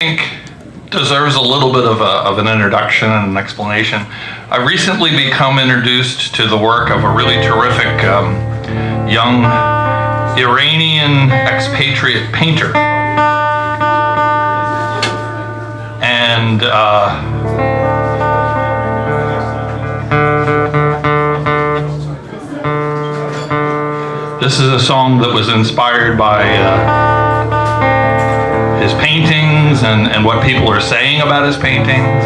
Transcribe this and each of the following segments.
think deserves a little bit of an introduction and an explanation. I've recently become introduced to the work of a really terrific young Iranian expatriate painter. And this is a song that was inspired by his paintings and what people are saying about his paintings.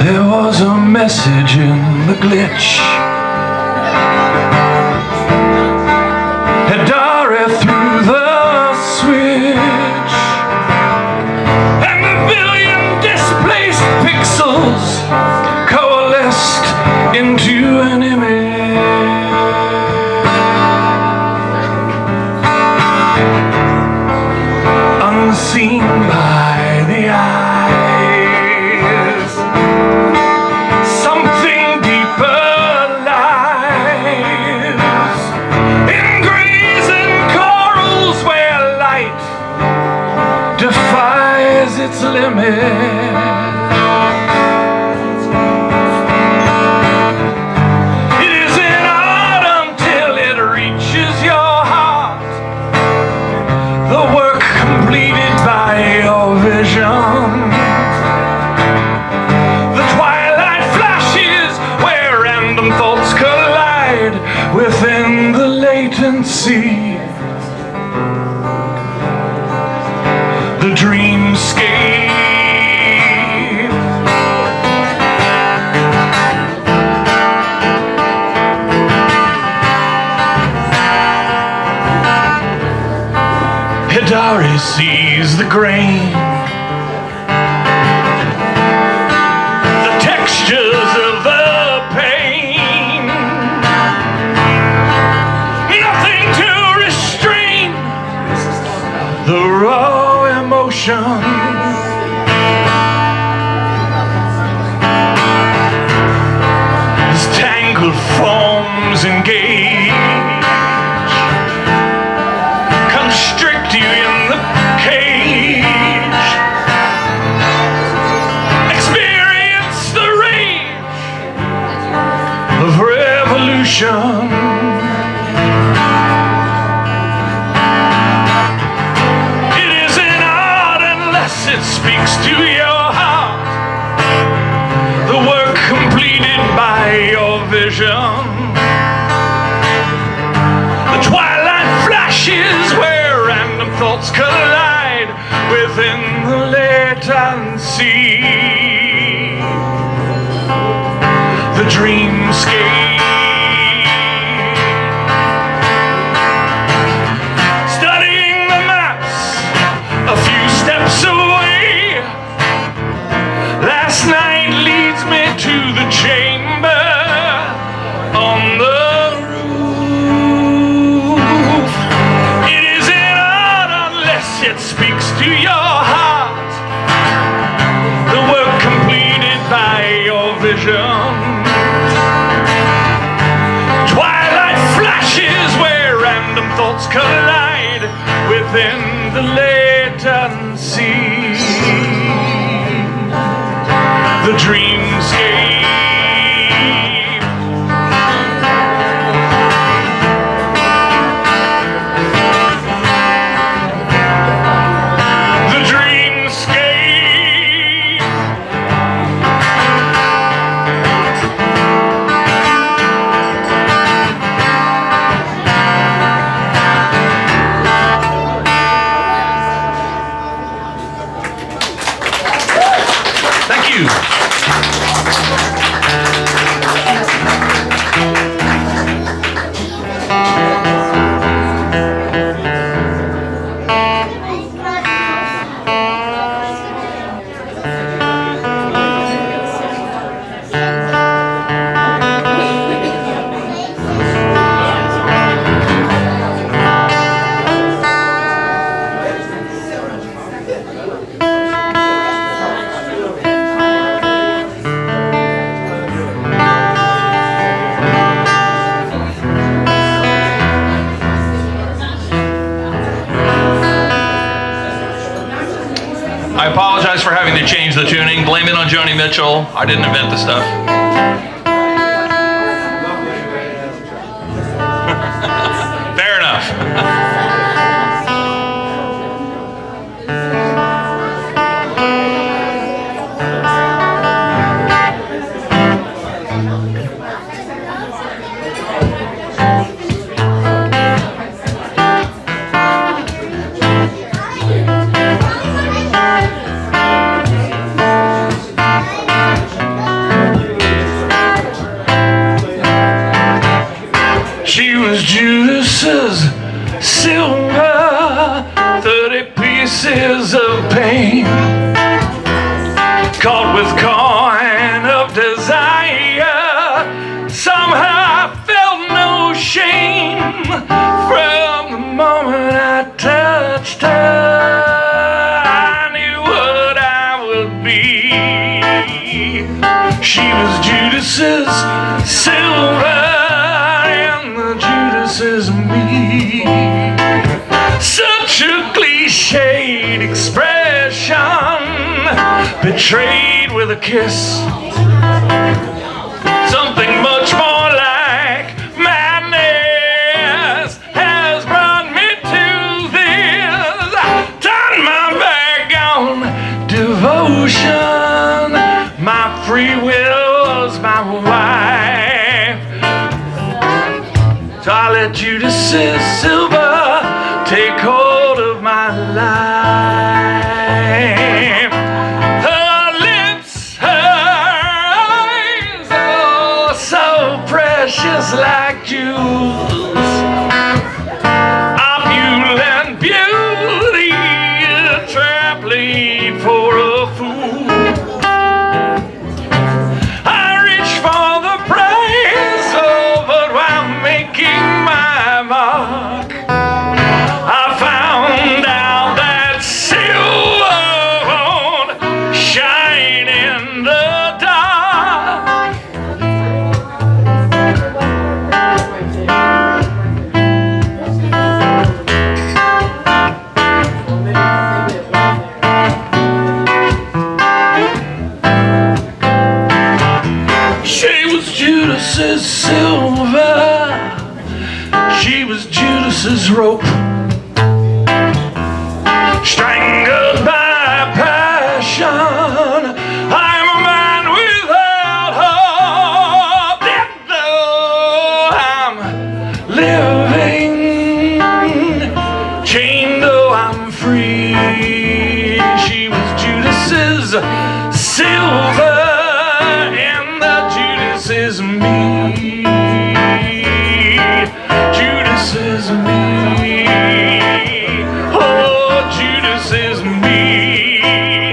There was a message in the glitch. Hadara through the switch, and a billion displaced pixels coalesced into an image. Unseen by the eye. Defies its limit. It isn't art until it reaches your heart, the work completed by your vision. The twilight flashes where random thoughts collide within the latency. The dreamscape. Hidari sees the grain, the textures of the pain, nothing to restrain the raw emotion. As tangled forms engage, constrict you in the cage. Experience the rage of revolution. It speaks to your heart, the work completed by your vision. The twilight flashes where random thoughts collide within the latency. The dreamscape. Studying the maps a few steps away, last night leads me to the chamber on the roof. It isn't art unless it speaks to your heart, the work completed by your vision. Twilight flashes where random thoughts collide within the latency. The dreamscape. The dreamscape. Thank you. for having to change the tuning. Blame it on Joni Mitchell. I didn't invent the stuff. Fair enough. She was Judas's silver, 30 pieces of pain, caught with coin of desire. Somehow I felt no shame from the moment I touched her. I knew what I would be. She was Judas's silver, is me. Such a cliched expression, betrayed with a kiss. Something much more like madness has brought me to this. Turned my back on devotion. My free will was my wife. So I let Judas's silver take hold of my life. Her lips, her eyes, oh, so precious like jewels. Opulent beauty, a trap laid for a fool. Judas's silver, she was Judas's rope, strangled by passion. I'm a man without hope, yet though I'm living, chained though I'm free. She was Judas's silver, is me. Judas is me. Oh, Judas is me.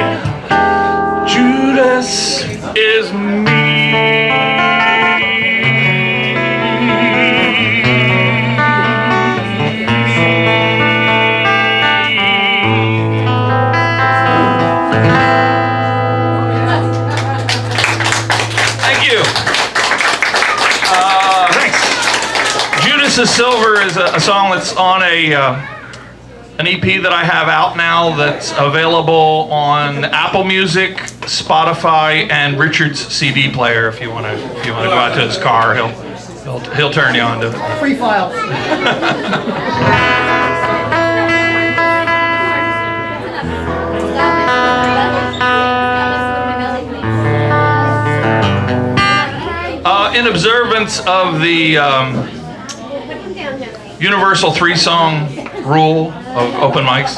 Judas is me. Silver is a song that's on an EP that I have out now that's available on Apple Music, Spotify, and Richard's CD player. If you want to go out to his car, he'll turn you on to it. Free file. In observance of the universal 3-song rule of open mics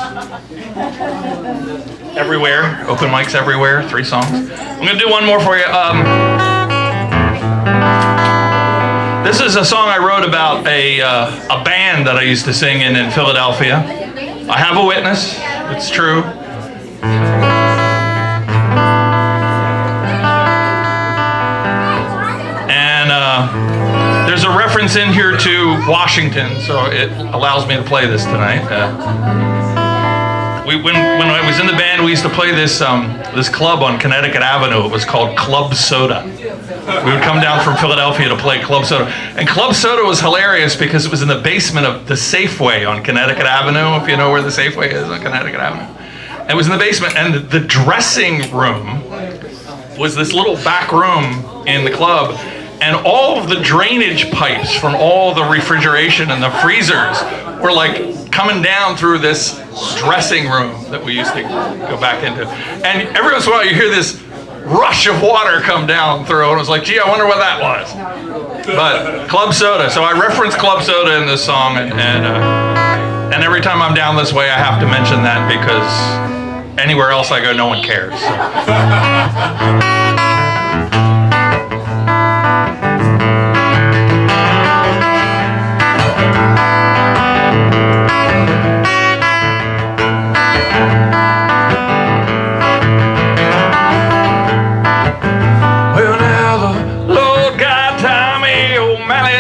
everywhere, open mics everywhere, 3 songs. I'm gonna do one more for you. This is a song I wrote about a band that I used to sing in Philadelphia. I have a witness, it's true. There's a reference in here to Washington, so it allows me to play this tonight. When I was in the band, we used to play this club on Connecticut Avenue. It was called Club Soda. We would come down from Philadelphia to play Club Soda. And Club Soda was hilarious because it was in the basement of the Safeway on Connecticut Avenue, if you know where the Safeway is on Connecticut Avenue. It was in the basement, and the dressing room was this little back room in the club, and all of the drainage pipes from all the refrigeration and the freezers were like coming down through this dressing room that we used to go back into. And every once in a while you hear this rush of water come down through, and I was like, gee, I wonder what that was. But club soda, so I reference club soda in this song, and every time I'm down this way I have to mention that because anywhere else I go no one cares. So.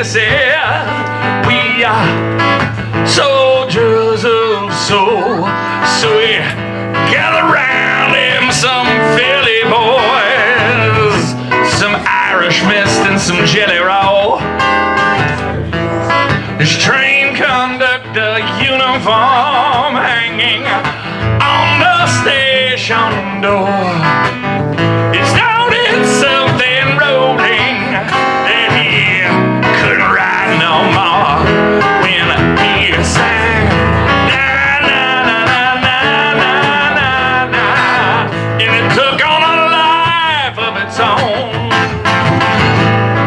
Said we are soldiers of soul, so we gather round him, some Philly boys, some Irish mist and some jelly roll. This train conductor uniform hanging on the station door. It started something rolling that he couldn't ride no more when he sang na na na na na na na, and it took on a life of its own.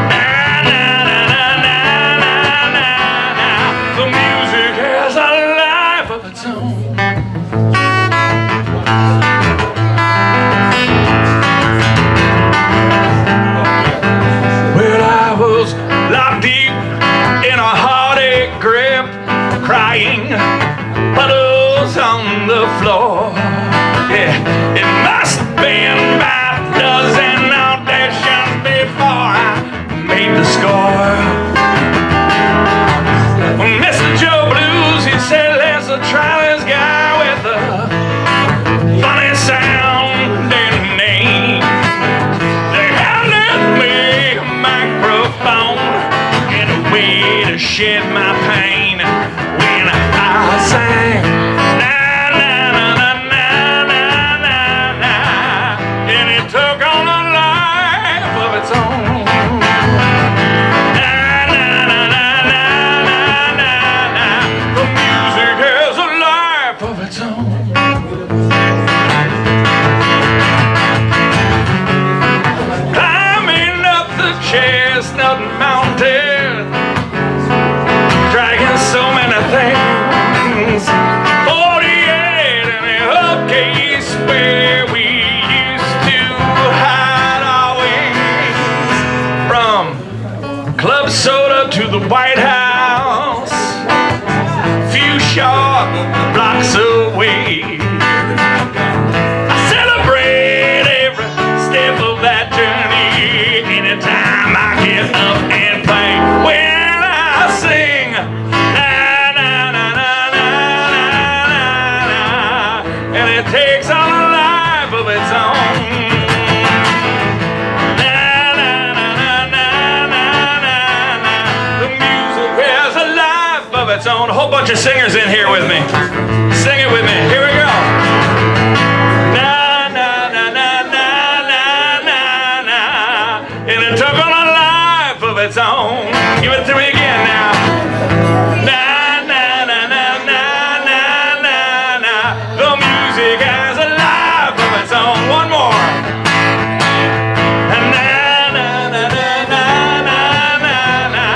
Na na na na na na na na, the music has a life of its own. Locked deep in a heartache grip, crying puddles on the floor. Yeah, it must have been about a dozen auditions before I made the score. Mr. Joe Blues, he said, let's try this guy with a funny sounding name. They handed me a microphone and a way to shed my pain when I sang na na na na na na na na, and it took on a life of its own. Na na na na na na na na, the music has a life of its own. Climbing up the chestnut mountain, dragging so many things. 48 in the hook case where we used to hide our wings. From club soda to the White House, few short blocks away. I celebrate every step of that journey anytime I get up and play. When I sing na na na na na na na, and it takes on a life of its own. Na na na na na na na na, the music has a life of its own. A whole bunch of singers in here with me. Sing it with me. Here we go. Na na na na na na na na, and it took on a life of its own. Give it to me again now. Na na na na na na na na, the music has a life of its own. One more. Na na na na na na na na,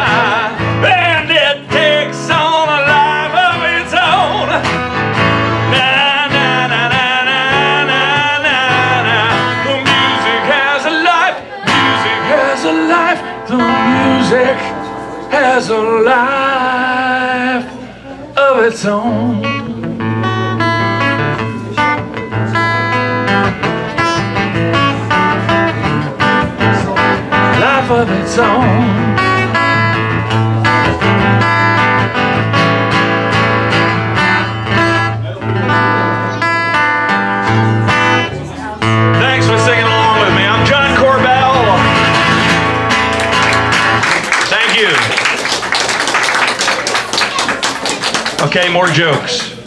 and it takes on a life of its own. Na na na na na na na na, the music has a life. Music has a life. The music has a life of its own. Life of its own. Thanks for singing along with me. I'm John Korbel. Thank you. Okay, more jokes.